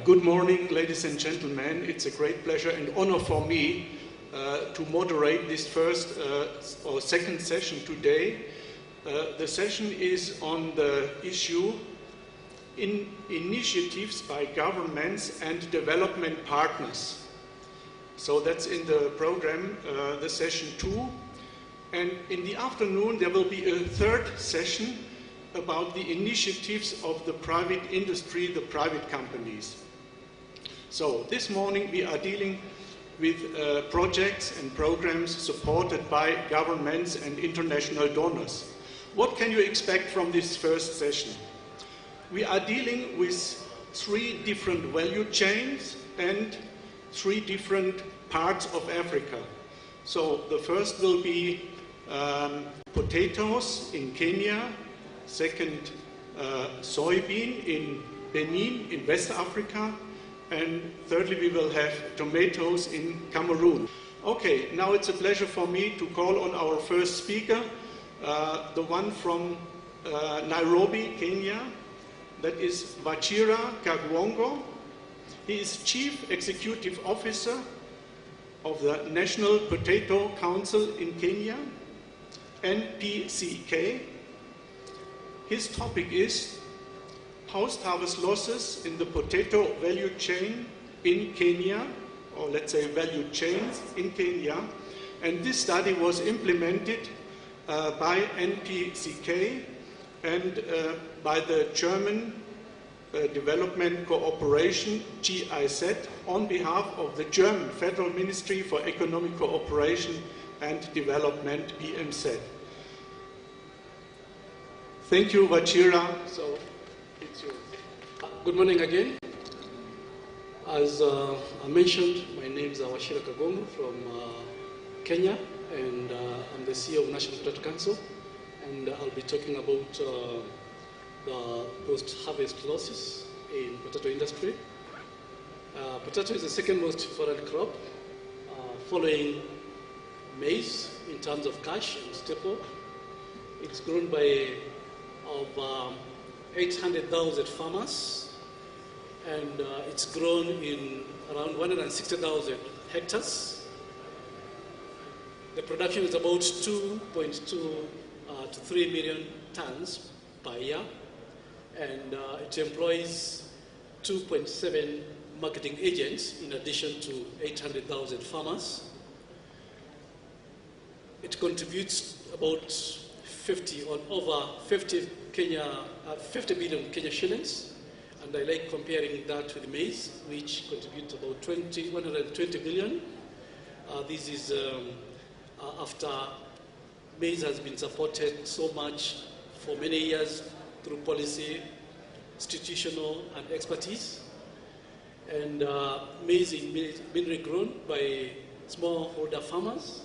Good morning, ladies and gentlemen. It's a great pleasure and honor for me to moderate this first or second session today. The session is on the issue in initiatives by governments and development partners. So that's in the program, the session 2. And in the afternoon there will be a third session about the initiatives of the private industry, the private companies. So this morning we are dealing with projects and programs supported by governments and international donors. What can you expect from this first session? We are dealing with 3 different value chains and 3 different parts of Africa. So the first will be potatoes in Kenya, second soybean in Benin in West Africa, and thirdly we will have tomatoes in Cameroon. Okay, now it's a pleasure for me to call on our first speaker, the one from Nairobi, Kenya. That is Wachira Kaguongo. He is Chief Executive Officer of the National Potato Council in Kenya, NPCK. His topic is post-harvest losses in the potato value chain in Kenya, or let's say value chains in Kenya. And this study was implemented by NPCK and by the German Development Cooperation, GIZ, on behalf of the German Federal Ministry for Economic Cooperation and Development, BMZ. Thank you, Wachira. So it's yours. Good morning again. As I mentioned, my name is Wachira Kaguongo from Kenya, and I'm the CEO of National Potato Council, and I'll be talking about the post-harvest losses in potato industry. Potato is the second most foreign crop, following maize in terms of cash and staple. It's grown by over 800,000 farmers, and it's grown in around 160,000 hectares. The production is about 2.2 to 3 million tons per year, and it employs 2.7 marketing agents in addition to 800,000 farmers. It contributes about 50 billion Kenya shillings, and I like comparing that with maize, which contributes about 120 billion. This is after maize has been supported so much for many years through policy, institutional, and expertise. And maize is mainly grown by smallholder farmers.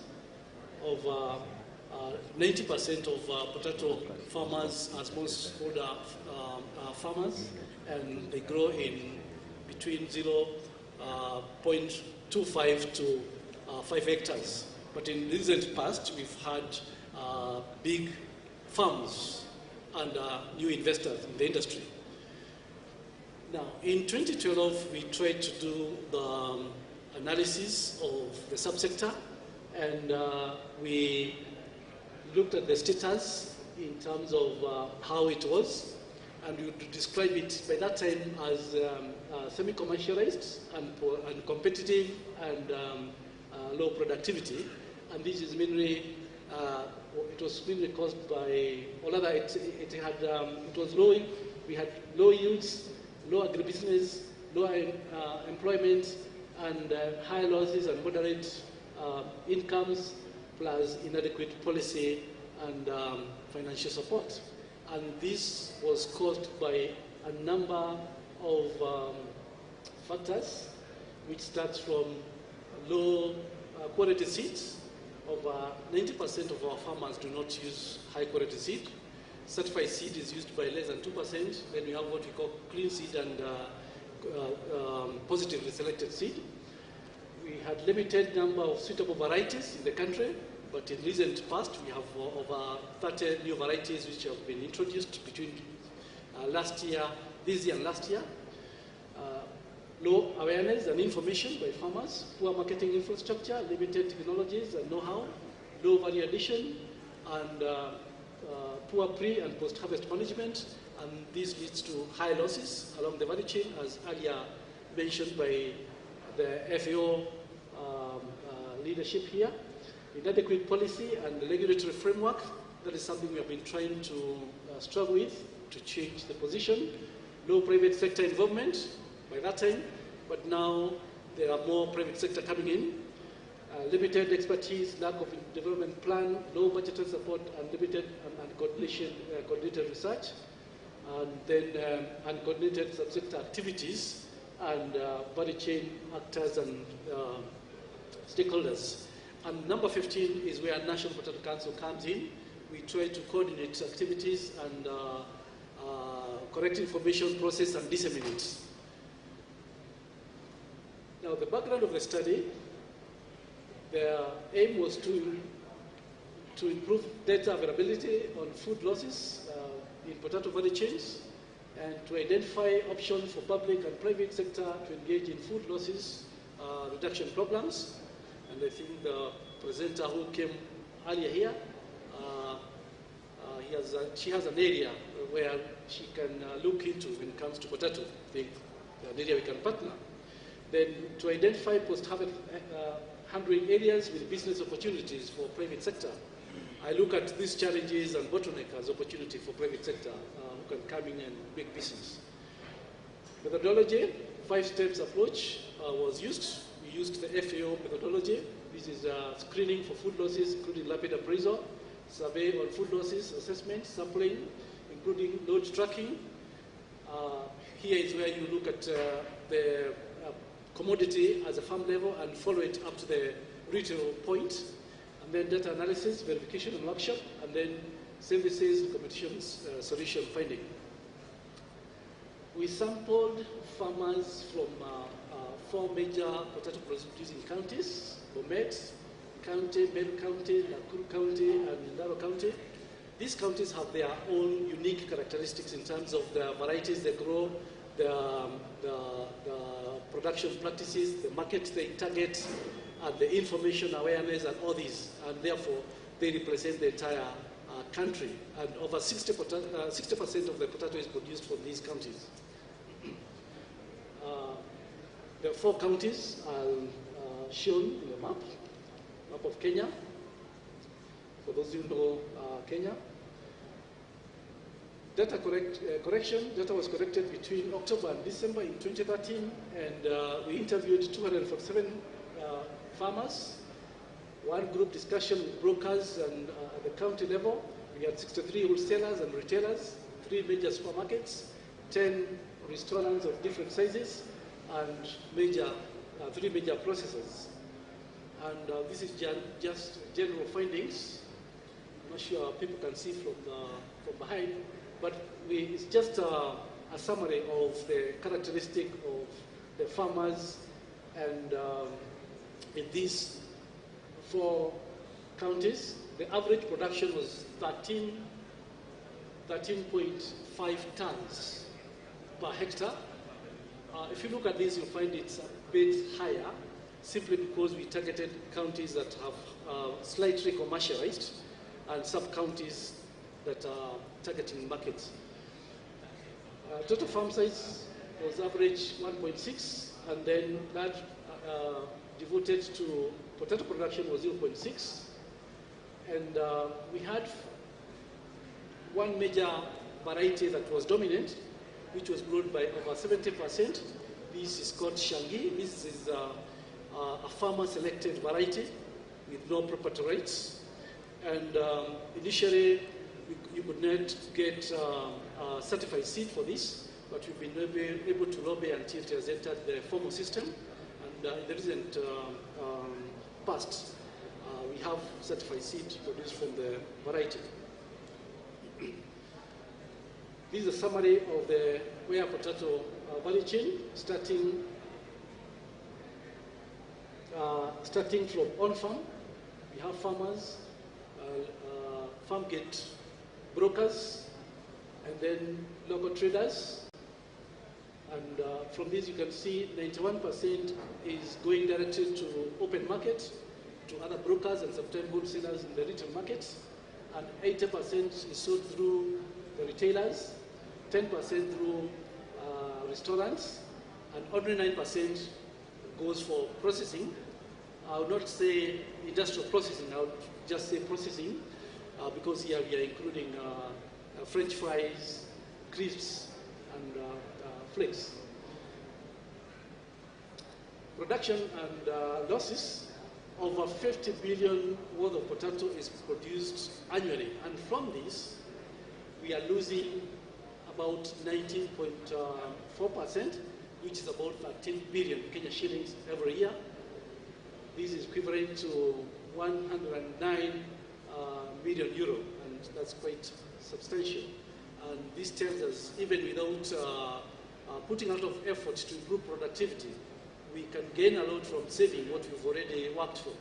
Of 90% of potato farmers are smallholder farmers, and they grow in between 0.25 to 5 hectares. But in recent past, we've had big farms and new investors in the industry. Now, in 2012, we tried to do the analysis of the subsector, and we looked at the status in terms of how it was, and we would describe it by that time as semi-commercialized and competitive and low productivity. And this is mainly, it was mainly caused by, or rather it was low, we had low yields, low agribusiness, low employment, and high losses and moderate incomes, plus inadequate policy and financial support. And this was caused by a number of factors, which starts from low quality seeds. Over 90% of our farmers do not use high quality seed. Certified seed is used by less than 2%. Then we have what we call clean seed and positively selected seed. We had limited number of suitable varieties in the country, but in recent past we have over 30 new varieties which have been introduced between this year and last year. low awareness and information by farmers, poor marketing infrastructure, limited technologies and know-how, low value addition, and poor pre- and post-harvest management, and this leads to high losses along the value chain, as earlier mentioned by the FAO leadership here. Inadequate policy and the regulatory framework, that is something we have been trying to struggle with to change the position. Low private sector involvement by that time, but now there are more private sector coming in. Limited expertise, lack of development plan, low budgetary support, and limited and coordinated research, and then uncoordinated subsector activities and value chain actors and stakeholders. And number 15 is where National Potato Council comes in. We try to coordinate activities and correct information, process, and disseminate. Now, the background of the study, their aim was to improve data availability on food losses in potato value chains, and to identify options for public and private sector to engage in food losses reduction programs. And I think the presenter who came earlier here, she has an area where she can look into when it comes to potato. I think an area we can partner. Then to identify post-harvest handling areas with business opportunities for private sector. I look at these challenges and bottleneck as opportunity for private sector who can come in and make business. Methodology, 5 steps approach was used. We used the FAO methodology. This is screening for food losses, including rapid appraisal, survey on food losses, assessment, sampling, including load tracking. Here is where you look at the commodity as a farm level and follow it up to the retail point. And then data analysis, verification and workshop, and then services, competition solution finding. We sampled farmers from 4 major potato producing counties: Bomet County, Meru County, Nakuru County, and Ndaro County. These counties have their own unique characteristics in terms of the varieties they grow, the production practices, the market they target, and the information awareness and all these, and therefore they represent the entire country. And over 60% of the potato is produced from these counties. The 4 counties are shown in the map of Kenya. For those who know Kenya. Data correction, data was collected between October and December in 2013, and we interviewed 247 farmers, 1 group discussion with brokers, and at the county level, we had 63 wholesalers and retailers, 3 major supermarkets, 10 restaurants of different sizes, and 3 major processors. And this is just general findings. I'm not sure people can see from behind, but it's just a summary of the characteristic of the farmers. And in these 4 counties, the average production was 13.5 tons per hectare. If you look at this, you'll find it's a bit higher, simply because we targeted counties that have slightly commercialized and sub-counties that are targeting markets. Total farm size was average 1.6, and then that devoted to potato production was 0.6. And we had 1 major variety that was dominant, which was grown by over 70%. This is called Shangi. This is a farmer-selected variety with no property rights. And initially, you could not get a certified seed for this, but we've been able to lobby until it has entered the formal system. And in the recent past, we have certified seed produced from the variety. This is a summary of the where potato value chain, starting from on-farm. We have farmers, farm gate brokers, and then local traders, And from this you can see 91% is going directly to open market, to other brokers and sometimes wholesalers in the retail markets, and 80% is sold through the retailers, 10% through restaurants, and only 9% goes for processing. I would not say industrial processing, I would just say processing, because here we are including French fries, crisps, and flakes. Production and losses. Over 50 billion worth of potato is produced annually, and from this, we are losing about 19.4%, which is about 13 billion Kenya shillings every year. This is equivalent to 109 million euro, and that's quite substantial. And this tells us, even without putting a lot of effort to improve productivity, we can gain a lot from saving what we've already worked for.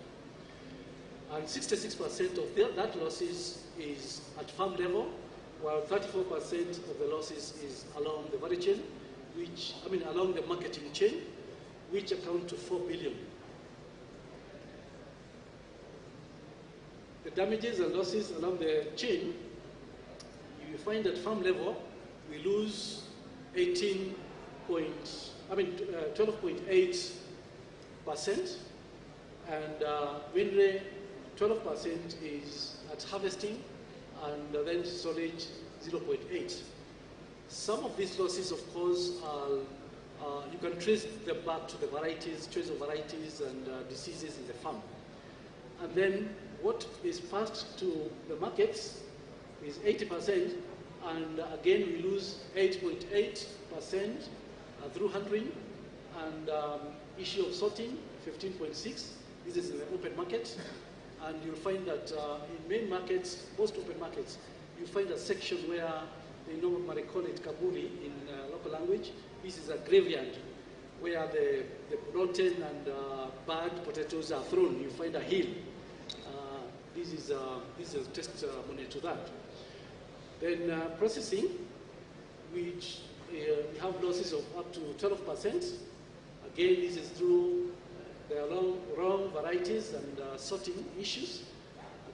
And 66% of that losses is at farm level, while 34% of the losses is along the value chain, along the marketing chain, which account to 4 billion. The damages and losses along the chain, you find at farm level, we lose 12.8%, and mainly 12% is at harvesting, and then storage 0.8. Some of these losses, of course, you can trace them back to the varieties, trace of varieties and diseases in the farm. And then what is passed to the markets is 80%, and again we lose 8.8% through handling, and issue of sorting 15.6. This is in the open market, and you'll find that in main markets, most open markets, you find a section where they normally call it kabuli in local language. This is a graveyard where the rotten and bad potatoes are thrown. You find a hill. This is a testimony to that. Then processing, which we have losses of up to 12%. Again, this is through the wrong varieties and sorting issues.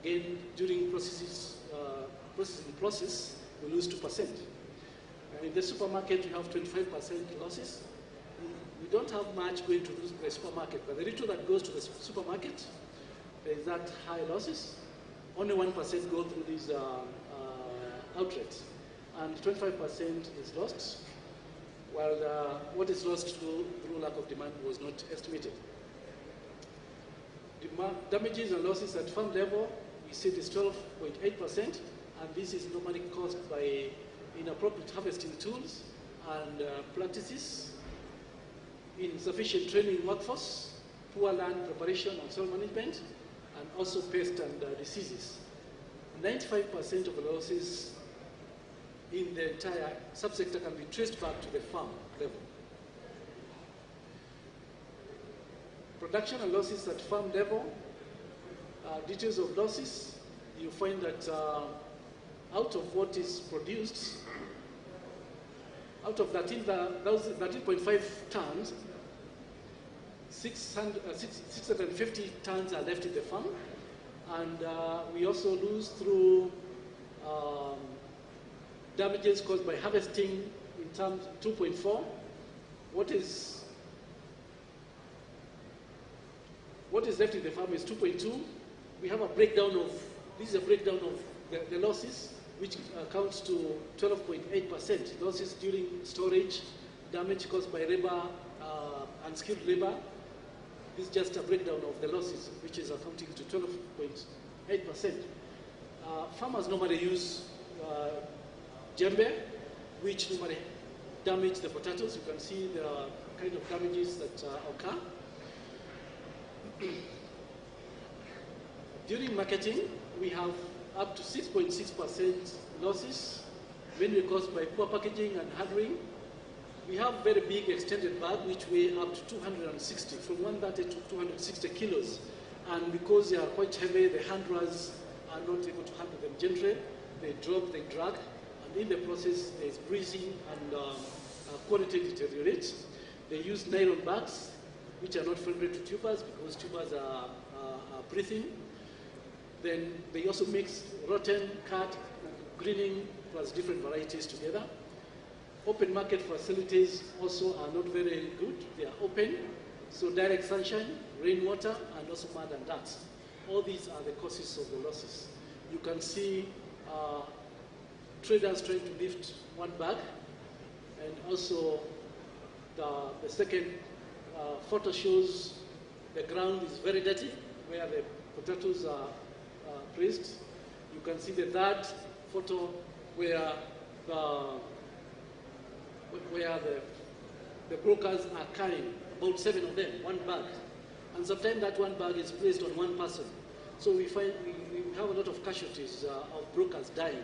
Again, during processing process, we lose 2%. And in the supermarket, we have 25% losses. We don't have much going to the supermarket, but the little that goes to the supermarket, there is that high losses. Only 1% go through these outlets, and 25% is lost, while what is lost through lack of demand was not estimated. Damages and losses at farm level, we see this 12.8%, and this is normally caused by inappropriate harvesting tools and practices, insufficient training workforce, poor land preparation and soil management, and also pests and diseases. 95% of the losses in the entire subsector can be traced back to the farm level. Production and losses at farm level, details of losses, you find that out of what is produced, out of 13.5 tons, 650 tons are left in the farm, and we also lose through damages caused by harvesting in terms 2.4. What is left in the farm is 2.2. We have a breakdown of, this is a breakdown of the losses, which accounts to 12.8%. Losses during storage, damage caused by labor, unskilled labor. This is just a breakdown of the losses, which is accounting to 12.8%. Farmers normally use jembe, which normally damage the potatoes. You can see the kind of damages that occur. During marketing, we have up to 6.6% losses, mainly caused by poor packaging and handling. We have very big extended bag, which weigh up to 260, from 130 to 260 kilos. And because they are quite heavy, the handlers are not able to handle them gently. They drop, they drag, and in the process, there's bruising and quality deteriorates. They use nylon bags, which are not friendly to tubers because tubers are breathing. Then they also mix rotten, cut, greening plus different varieties together. Open market facilities also are not very good. They are open, so direct sunshine, rainwater, and also mud and dust. All these are the causes of the losses. You can see traders trying to lift one bag, and also the second photo shows the ground is very dirty where the potatoes are placed. You can see the third photo where the brokers are carrying about 7 of them, one bag. And sometimes that one bag is placed on one person. So we find we have a lot of casualties of brokers dying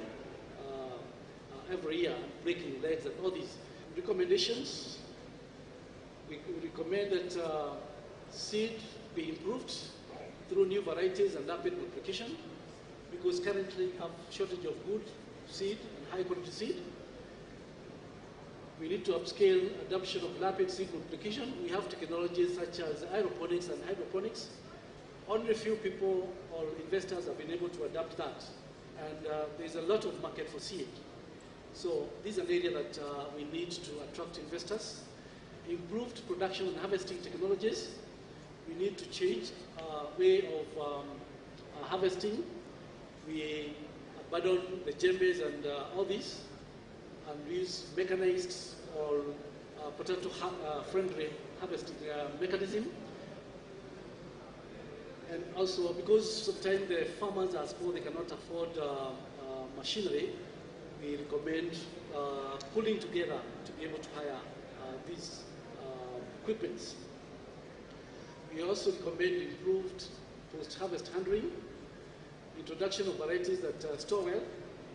every year, breaking legs and all these. Recommendations, we recommend that seed be improved through new varieties and rapid multiplication, because currently we have shortage of good seed and high quality seed. We need to upscale adoption of rapid seed multiplication. We have technologies such as aeroponics and hydroponics. Only a few people or investors have been able to adapt that. And there's a lot of market for seed. So this is an area that we need to attract investors. Improved production and harvesting technologies. We need to change our way of harvesting. We abandon the djembes and all this, and use mechanized or potato-friendly harvesting mechanism. And also, because sometimes the farmers are small, they cannot afford machinery, we recommend pulling together to be able to hire these equipments. We also recommend improved post-harvest handling, introduction of varieties that store well.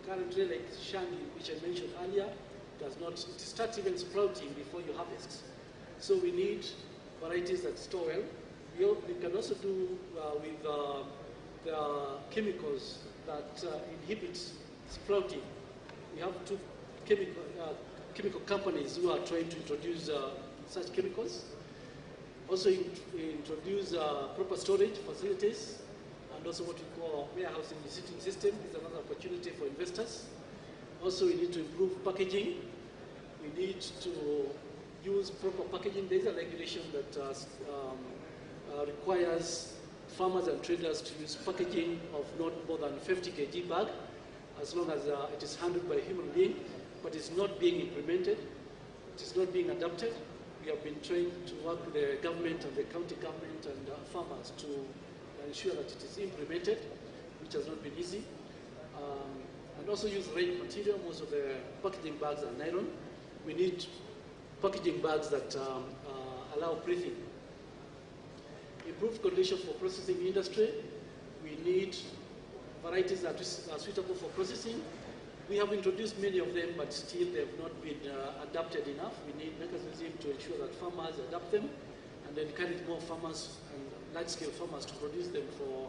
Currently, like Shangi, which I mentioned earlier, does not start even sprouting before you harvest. So we need varieties that store well. We can also do with the chemicals that inhibit sprouting. We have two chemical companies who are trying to introduce such chemicals. Also introduce proper storage facilities, and also what we call warehousing visiting system is another opportunity for investors. Also, we need to improve packaging. We need to use proper packaging. There is a regulation that requires farmers and traders to use packaging of not more than 50 kg bag, as long as it is handled by a human being, but it's not being implemented. It is not being adopted. We have been trying to work with the government and the county government and farmers to ensure that it is implemented, which has not been easy. And also use rain material. Most of the packaging bags are nylon. We need packaging bags that allow breathing. Improved conditions for processing industry. We need varieties that are suitable for processing. We have introduced many of them, but still they have not been adapted enough. We need mechanism to ensure that farmers adapt them and encourage more farmers and large-scale farmers to produce them for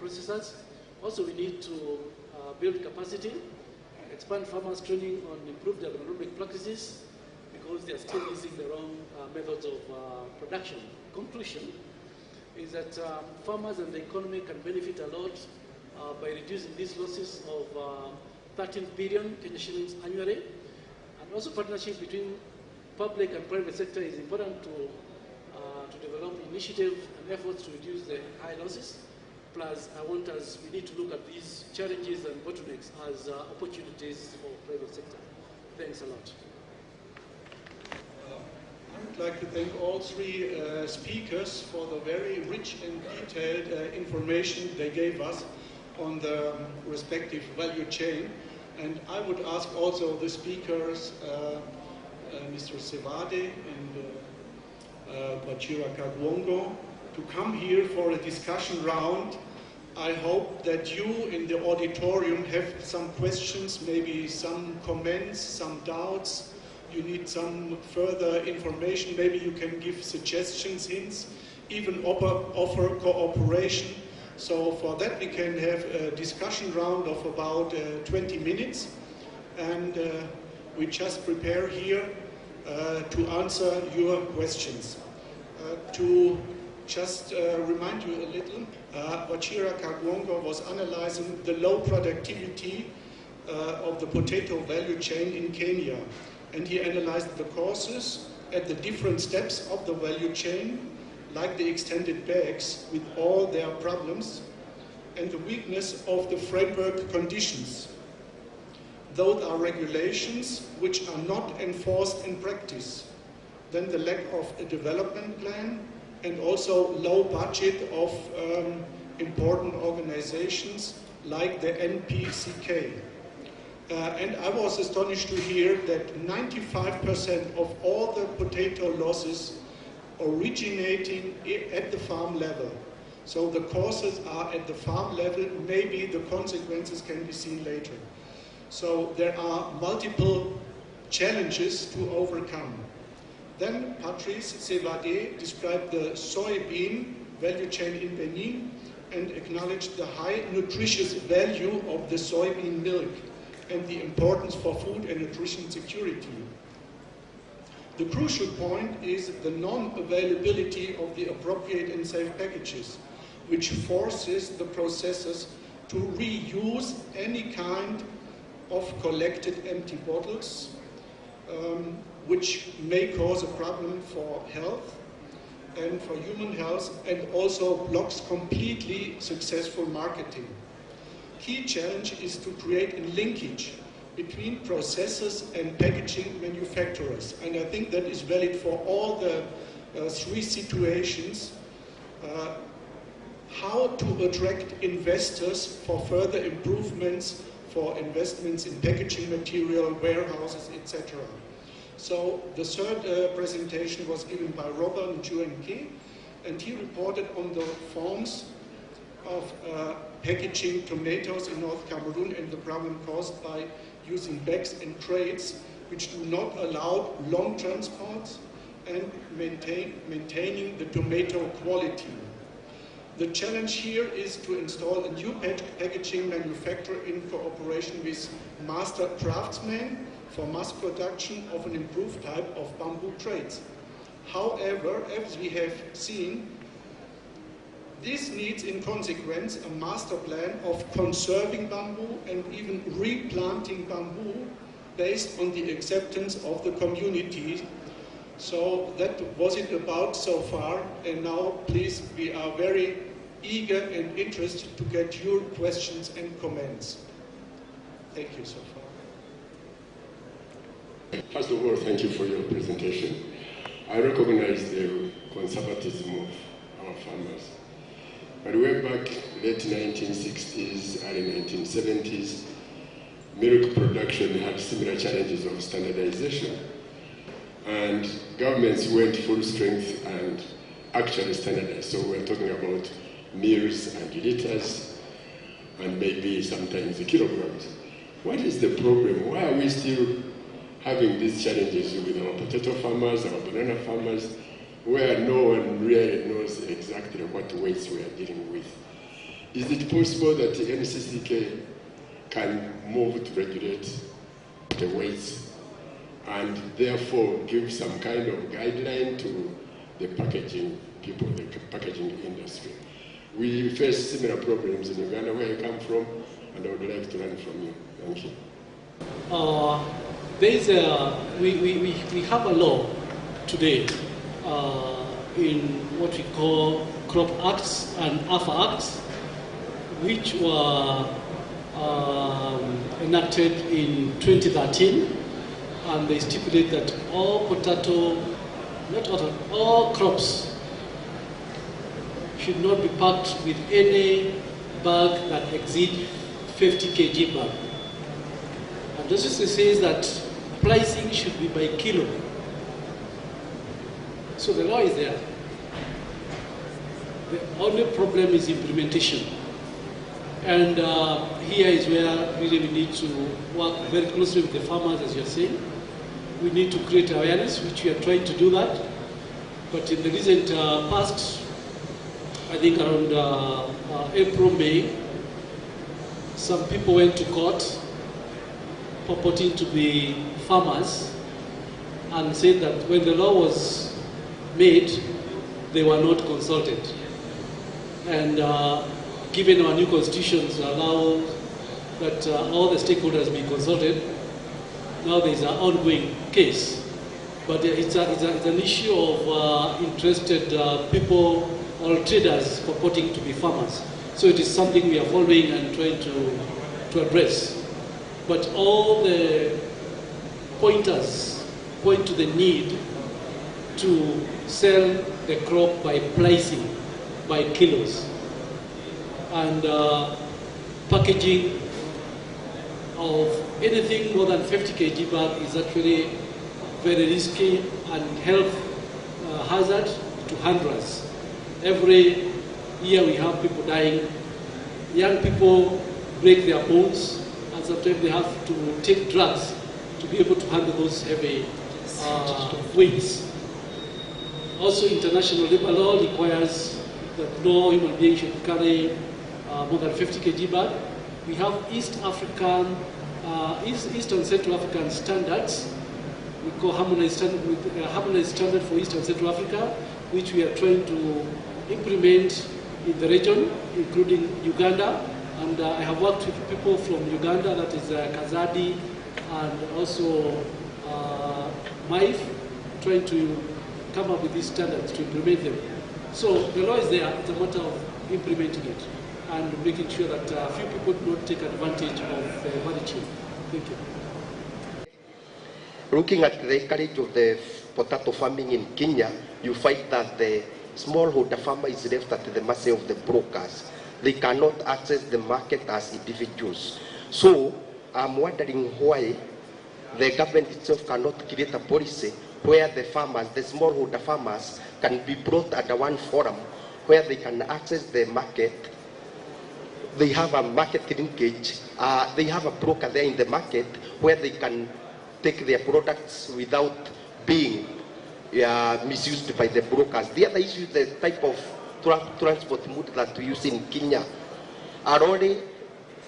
processors. Also, we need to build capacity, expand farmers' training on improved agronomic practices, because they are still using the wrong methods of production. Conclusion is that farmers and the economy can benefit a lot by reducing these losses of 13 billion Kenya shillings annually. And also partnership between public and private sector is important to develop initiatives and efforts to reduce the high losses. Plus, we need to look at these challenges and bottlenecks as opportunities for private sector. Thanks a lot. I would like to thank all three speakers for the very rich and detailed information they gave us on the respective value chain. And I would ask also the speakers, Mr. Sevade and Wachira Kaguongo, to come here for a discussion round. I hope that you in the auditorium have some questions, maybe some comments, some doubts. You need some further information. Maybe you can give suggestions, hints, even offer cooperation. So for that we can have a discussion round of about 20 minutes. And we just prepare here to answer your questions. To just remind you a little, Wachira Kaguongo was analyzing the low productivity of the potato value chain in Kenya, and he analyzed the causes at the different steps of the value chain, like the extended bags with all their problems, and the weakness of the framework conditions. Those are regulations which are not enforced in practice. Then the lack of a development plan, and also low budget of important organizations like the NPCK. And I was astonished to hear that 95% of all the potato losses originating at the farm level. So the causes are at the farm level, maybe the consequences can be seen later. So there are multiple challenges to overcome. Then Patrice Sevade described the soybean value chain in Benin and acknowledged the high nutritious value of the soybean milk and the importance for food and nutrition security. The crucial point is the non-availability of the appropriate and safe packages, which forces the processors to reuse any kind of collected empty bottles, which may cause a problem for health and for human health, and also blocks completely successful marketing. Key challenge is to create a linkage between processors and packaging manufacturers, and I think that is valid for all the three situations. How to attract investors for further improvements, for investments in packaging material, warehouses, etc. So the third presentation was given by Robert Njuenke, and he reported on the forms of packaging tomatoes in North Cameroon and the problem caused by using bags and crates which do not allow long transports and maintaining the tomato quality. The challenge here is to install a new packaging manufacturer in cooperation with master craftsmen for mass production of an improved type of bamboo crates. However, as we have seen, this needs in consequence a master plan of conserving bamboo and even replanting bamboo based on the acceptance of the community. So that was it about so far, and now please, we are very eager and interested to get your questions and comments. Thank you so far. First of all, thank you for your presentation. I recognize the conservatism of our farmers. But way back, late 1960s, early 1970s, milk production had similar challenges of standardization. And governments went full strength and actually standardized. So we're talking about meals and liters, and maybe sometimes the kilograms. What is the problem? Why are we still having these challenges with our potato farmers, our banana farmers, where no one really knows exactly what weights we are dealing with? Is it possible that the NCCK can move to regulate the weights and therefore give some kind of guideline to the packaging people, the packaging industry? We face similar problems in Uganda, where I come from, and I would like to learn from you. Thank you. We have a law today in what we call Crop Acts and AFA Acts, which were enacted in 2013, and they stipulate that all all crops should not be packed with any bag that exceeds 50 kg bag. And this says that pricing should be by kilo. So the law is there. The only problem is implementation. And here is where really we need to work very closely with the farmers, as you're saying. We need to create awareness, which we are trying to do that. But in the recent past, I think around April, May, some people went to court purporting to be farmers and said that when the law was made, they were not consulted. And given our new constitutions allow that all the stakeholders be consulted, now there is an ongoing case. But it's an issue of interested people or traders purporting to be farmers. So it is something we are following and trying to address. But all the pointers point to the need to sell the crop by pricing, by kilos. And packaging of anything more than 50 kg bag is actually very risky and health hazard to handlers. Every year we have people dying. Young people break their bones, and sometimes they have to take drugs to be able to handle those heavy weights. Also, international labor law requires that no human being should carry more than 50 kg bag. We have East and Central African standards. We call harmonized standard for East and Central Africa, which we are trying to implement in the region, including Uganda. And I have worked with people from Uganda, that is Kazadi, and also MIFE, trying to come up with these standards to implement them. So the law is there, it's a matter of implementing it and making sure that few people don't take advantage of the value chain. Thank you. Looking at the acreage of the potato farming in Kenya, you find that the smallholder farmer is left at the mercy of the brokers. They cannot access the market as individuals. So I'm wondering why the government itself cannot create a policy where the farmers, the smallholder farmers, can be brought under one forum where they can access the market. They have a market linkage. They have a broker there in the market where they can take their products without being misused by the brokers. The other issue is the type of transport mode that we use in Kenya. Our lorry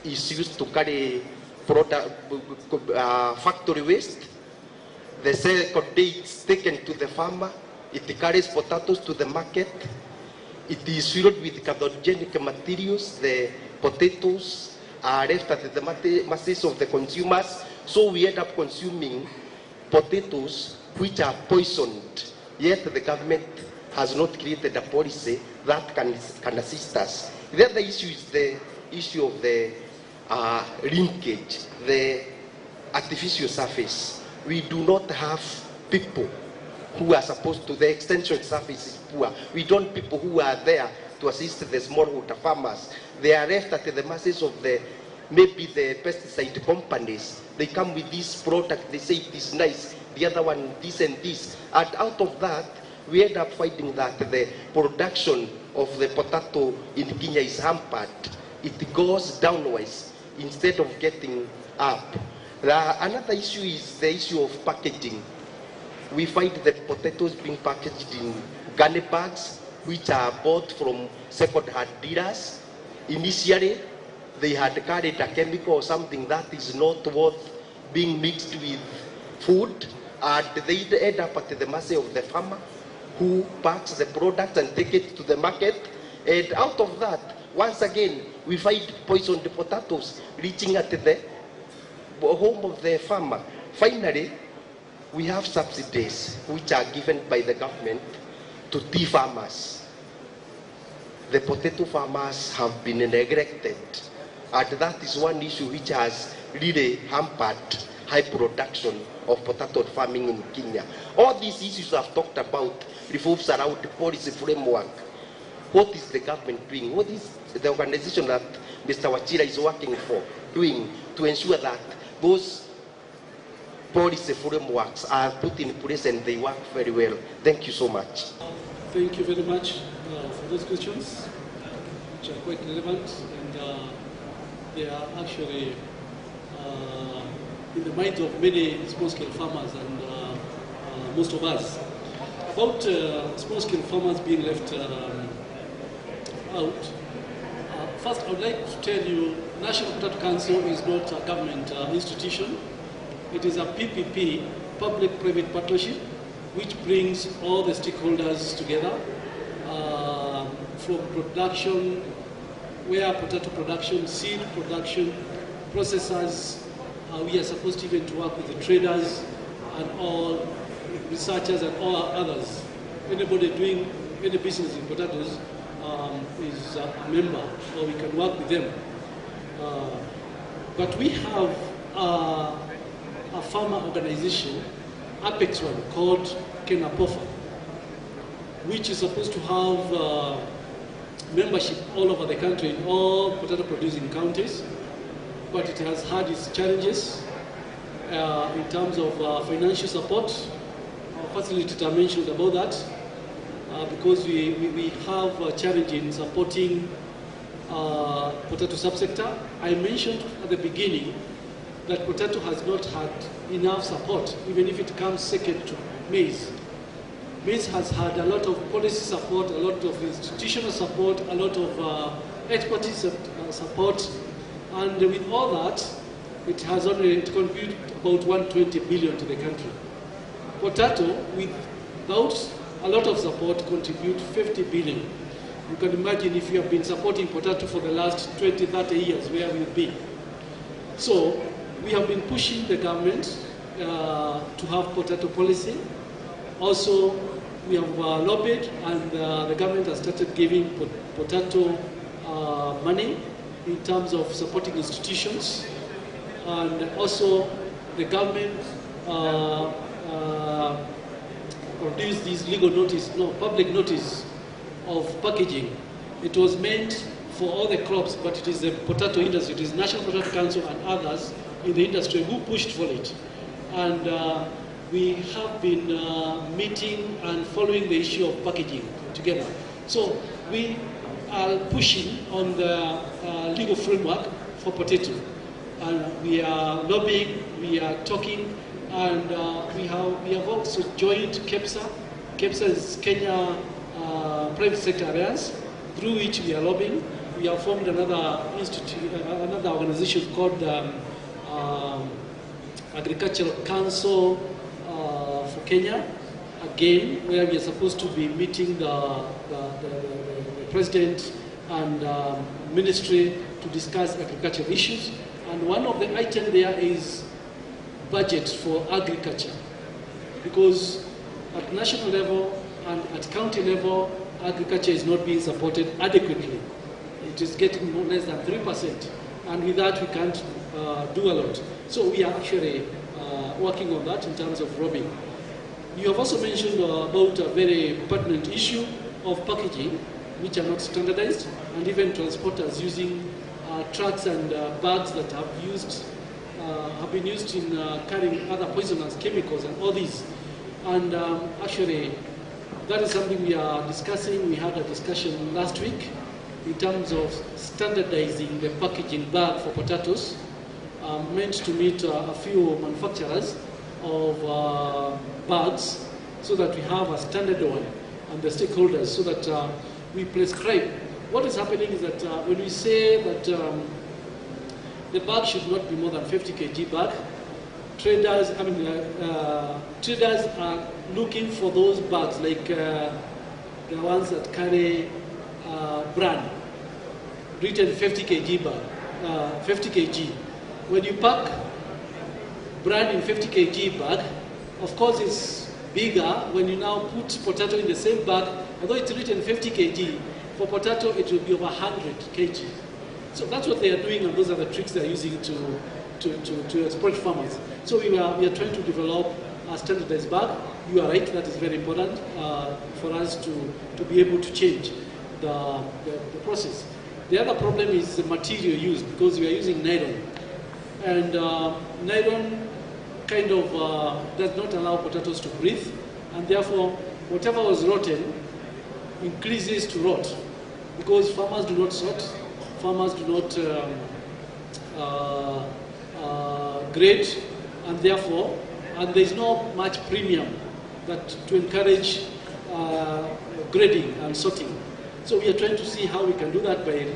is used to carry factory waste. The second day it's taken to the farmer. It carries potatoes to the market. It is filled with carcinogenic materials. The potatoes are left at the masses of the consumers. So we end up consuming potatoes which are poisoned. Yet the government has not created a policy that can assist us. The other issue is the issue of the linkage, the artificial surface. We do not have people who are supposed to, the extension surface is poor. We don't people who are there to assist the smallholder farmers. They are left at the masses of the, maybe the pesticide companies. They come with this product, they say it is nice, the other one this and this. And out of that, we end up finding that the production of the potato in Kenya is hampered. It goes downwards instead of getting up. Another issue is the issue of packaging. We find the potatoes being packaged in gunny bags, which are bought from second-hand dealers. Initially, they had carried a chemical or something that is not worth being mixed with food, and they end up at the mercy of the farmer who packs the product and take it to the market. And out of that, once again, we find poisoned potatoes reaching at the home of the farmer. Finally, we have subsidies which are given by the government to tea farmers. The potato farmers have been neglected, and that is one issue which has really hampered high production of potato farming in Kenya. All these issues I've talked about revolves around the policy framework. What is the government doing? What is the organization that Mr. Wachira is working for doing to ensure that those policy frameworks are put in place and they work very well? Thank you so much. Thank you very much for those questions, which are quite relevant, and they are actually in the minds of many small-scale farmers and most of us. About small-scale farmers being left out, first I would like to tell you, National Potato Council is not a government institution. It is a PPP, public-private partnership, which brings all the stakeholders together, from production, where potato production, seed production, processors. We are supposed even to work with the traders and all researchers and all others. Anybody doing any business in potatoes is a member, or we can work with them. But we have a farmer organization, Apex one, called Kenapofa, which is supposed to have membership all over the country in all potato producing counties, but it has had its challenges in terms of financial support. Our facilitator mentioned about that, because we have a challenge in supporting potato subsector. I mentioned at the beginning that potato has not had enough support, even if it comes second to maize. Maize has had a lot of policy support, a lot of institutional support, a lot of expertise support, and with all that, it has only contributed about 120 billion to the country. Potato, without a lot of support, contribute 50 billion. You can imagine if you have been supporting potato for the last 20, 30 years, where we'll be. So we have been pushing the government to have potato policy. Also, we have lobbied, and the government has started giving potato money in terms of supporting institutions. And also, the government produced this public notice of packaging. It was meant for all the crops, but it is the potato industry, it is National Potato Council and others in the industry who pushed for it. And we have been meeting and following the issue of packaging together. So we are pushing on the legal framework for potato. And we are lobbying, we are talking, and we have also joined KEPSA. KEPSA is Kenya Private Sector Alliance, through which we are lobbying. We have formed another organization called Agricultural Council for Kenya, again, where we are supposed to be meeting the president and ministry to discuss agricultural issues. And one of the items there is budget for agriculture, because at national level and at county level, agriculture is not being supported adequately. It is getting more less than 3%, and with that we can't do a lot. So we are actually working on that in terms of lobbying. You have also mentioned about a very pertinent issue of packaging, which are not standardized, and even transporters using trucks and bags that have been used in carrying other poisonous chemicals and all these. And actually, that is something we are discussing. We had a discussion last week in terms of standardizing the packaging bag for potatoes, meant to meet a few manufacturers of bags, so that we have a standard one and the stakeholders, so that we prescribe. What is happening is that when we say that the bag should not be more than 50 kg bag, traders are looking for those bags, like the ones that carry brand, written 50 kg bag, 50 kg. When you pack brand in 50 kg bag, of course it's bigger when you now put potato in the same bag. Although it's written 50 kg, for potato it will be over 100 kg. So that's what they are doing, and those are the tricks they are using to exploit farmers. So we are trying to develop a standardized bag. You are right, that is very important for us to be able to change the process. The other problem is the material used, because we are using nylon. And nylon kind of does not allow potatoes to breathe, and therefore whatever was rotten increases to rot, because farmers do not sort, farmers do not grade, and therefore, and there is not much premium that to encourage grading and sorting. So we are trying to see how we can do that by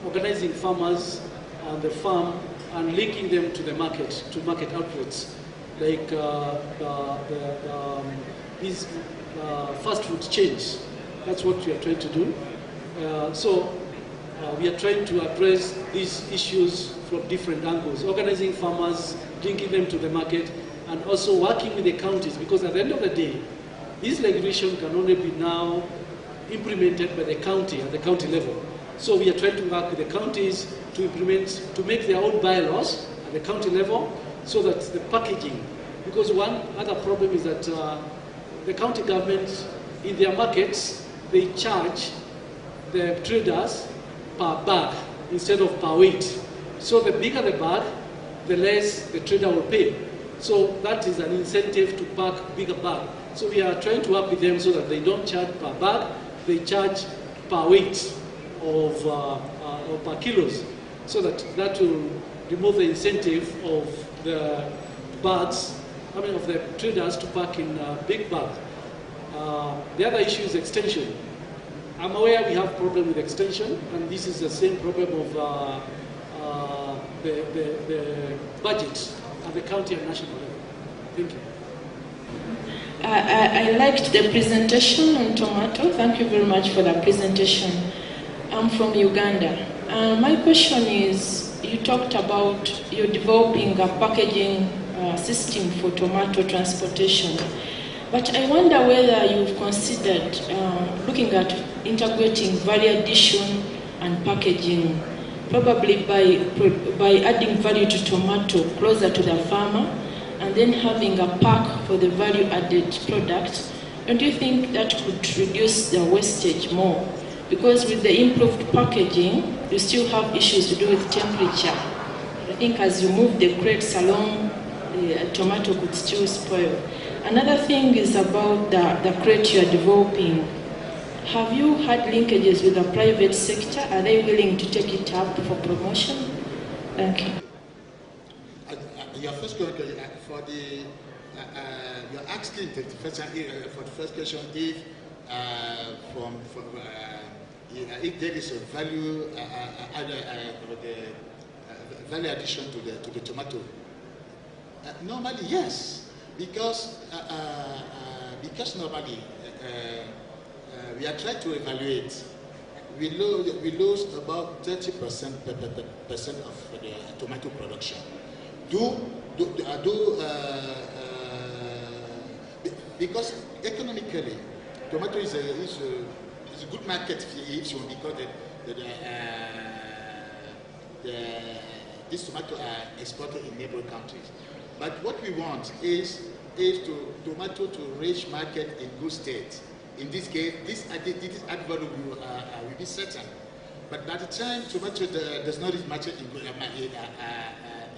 organizing farmers on the farm and linking them to the market, to market outlets. like these fast food chains. That's what we are trying to do. We are trying to address these issues from different angles, organizing farmers, bringing them to the market, and also working with the counties, because at the end of the day, this regulation can only be now implemented by the county at the county level. So we are trying to work with the counties to implement, to make their own bylaws at the county level, so that the packaging, because one other problem is that the county government, in their markets, they charge the traders per bag instead of per weight. So the bigger the bag, the less the trader will pay. So that is an incentive to pack bigger bag. So we are trying to work with them so that they don't charge per bag, they charge per weight of or per kilos, so that will remove the incentive of the bags, of the traders to pack in big bags. The other issue is extension. I'm aware we have problem with extension, and this is the same problem of the budget at the county and national level. Thank you. I liked the presentation on tomato. Thank you very much for that presentation. I'm from Uganda. My question is, you talked about you're developing a packaging system for tomato transportation. But I wonder whether you've considered looking at integrating value addition and packaging, probably by adding value to tomato closer to the farmer, and then having a pack for the value-added product. Don't you think that could reduce the wastage more? Because with the improved packaging, you still have issues to do with temperature. I think as you move the crates along, the tomato could still spoil. Another thing is about the crate you are developing. Have you had linkages with the private sector? Are they willing to take it up for promotion? Thank you. Your first question, you're asking for the first question if there is a value value addition to the tomato. Normally, yes, because normally we are trying to evaluate. We lose about 30% of the tomato production. Because economically, tomato is a good market if you, because this tomato are exported in neighboring countries. But what we want is tomato to reach market in good state. In this case, this add value will be certain. But by the time tomato does not reach market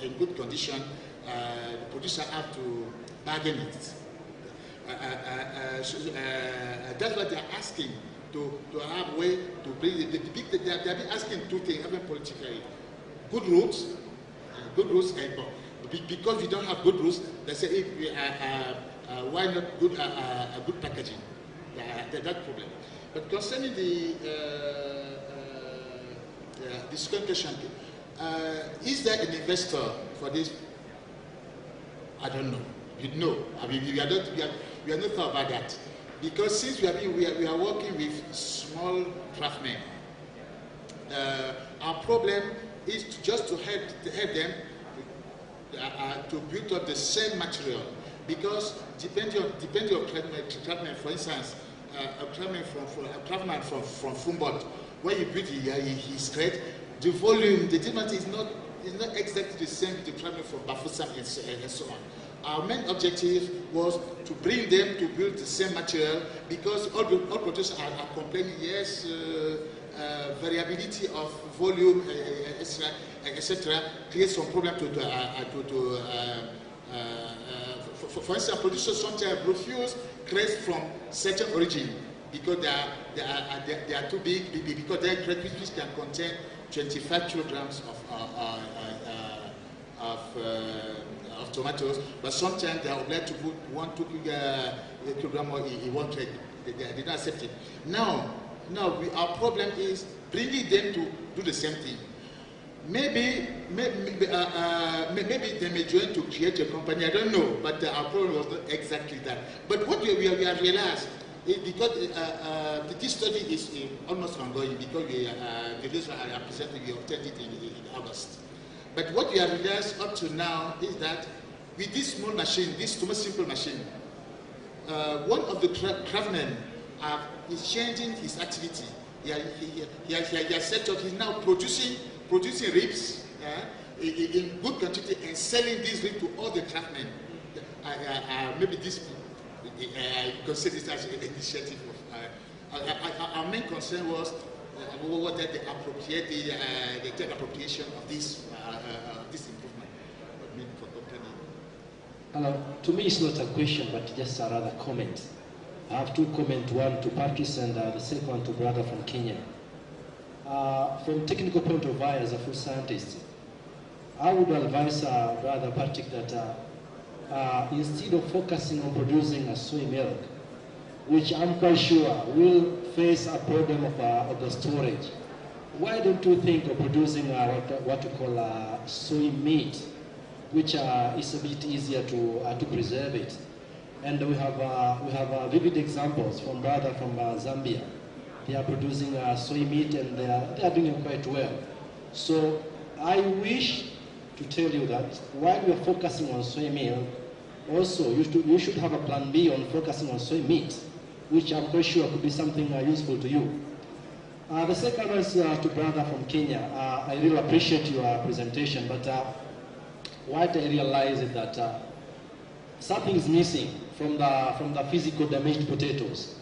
in good condition, the producer have to bargain it. That's what they are asking, to have a way to bring it. They have been asking two things, even politically. Good routes, and because we don't have good routes, they say if we why not good packaging? That problem. But concerning the second question, is there an investor for this? I don't know. You know, I mean, we are not thought about that, because since we are working with small craftsmen, our problem is just to help them to build up the same material, because depending on craftsman, for instance, a craftsman from Fumbot, when you build his crate, the volume, the demand is not exactly the same with the craftsman from Bafusam and so on. Our main objective was to bring them to build the same material, because all producers are complaining, yes, variability of volume, etc., creates some problem for instance, producers sometimes refuse crates from certain origin because they are too big, because their crate which can contain 25 kilograms of tomatoes, but sometimes they are obliged to put 1-2 kilograms in one crate. They don't accept it. Now our problem is bringing them to do the same thing. maybe they may join to create a company. I don't know, but our problem was not exactly that. But what we have realized, because this study is almost ongoing, because the results are presented, we obtained it in August. But what we have realized up to now is that with this small machine, this simple machine, one of the craftsmen is changing his activity. He has set up, he's now producing ribs in good quantity and selling these ribs to all the craftsmen. Maybe this, I consider this as an initiative. Our main concern was whether they appropriate the take appropriation of this improvement. To me, it's not a question, but just a rather comment. I have two comments, one to Patrice and the second one to brother from Kenya. From technical point of view, as a food scientist, I would advise brother Patrick that instead of focusing on producing a soy milk, which I'm quite sure will face a problem of the storage, why don't you think of producing what we call soy meat, which is a bit easier to preserve it? And we have vivid examples from brother from Zambia. They are producing soy meat and they are doing it quite well. So I wish to tell you that while we are focusing on soy milk, also you should have a plan B on focusing on soy meat, which I'm quite sure could be something useful to you. The second is to brother from Kenya. I really appreciate your presentation, but what I realize is that something is missing from the physical damaged potatoes.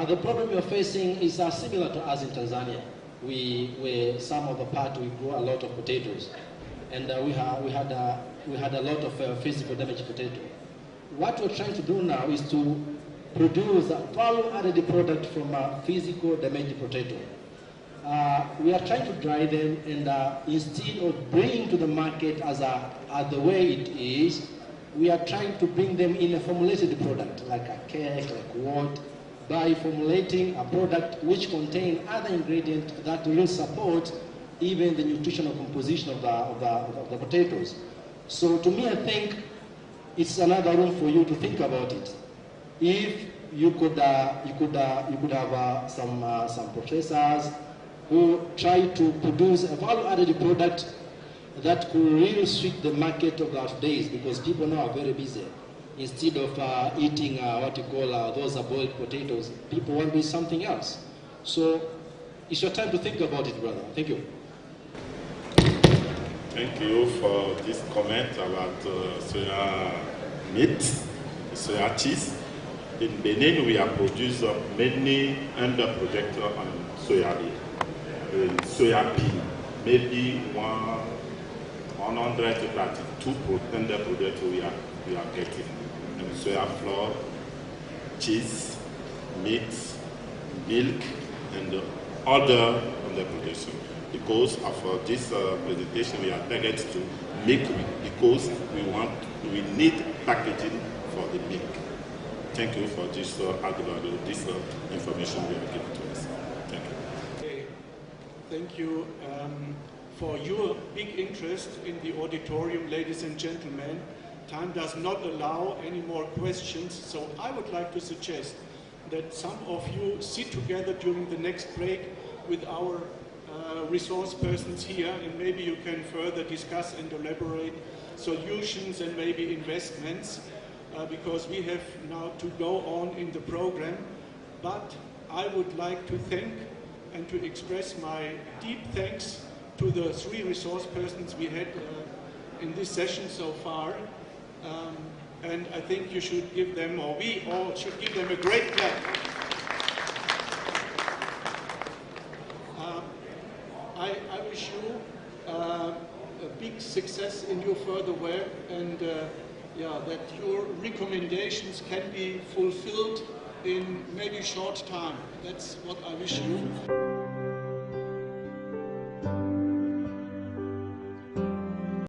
The problem we are facing is similar to us in Tanzania. Where some of the part we grow a lot of potatoes, and we had a lot of physical damaged potato. What we're trying to do now is to produce a value-added product from a physical damaged potato. We are trying to dry them, and instead of bringing to the market as the way it is, we are trying to bring them in a formulated product, like a cake, like what, by formulating a product which contains other ingredients that will support even the nutritional composition of the potatoes. So to me, I think it's another room for you to think about it. If you could have some professors who try to produce a value-added product that could really suit the market of our days, because people now are very busy. Instead of eating what you call those boiled potatoes, people want to do something else. So it's your time to think about it, brother. Thank you. Thank you for this comment about soya meat, soya cheese. In Benin, we have produced many under projects on soya bean, maybe 132 under projects we are getting. And soya flour, cheese, meat, milk, and other under production. Because of this presentation, we are targeted to make because we need packaging for the milk. Thank you for this this information you have given to us. Thank you. Okay. Thank you for your big interest in the auditorium, ladies and gentlemen. Time does not allow any more questions, so I would like to suggest that some of you sit together during the next break with our resource persons here, and maybe you can further discuss and elaborate solutions and maybe investments, because we have now to go on in the program. But I would like to thank and to express my deep thanks to the three resource persons we had in this session so far. And I think you should give them, or we all should give them a great clap. I wish you a big success in your further work, and that your recommendations can be fulfilled in maybe short time. That's what I wish you.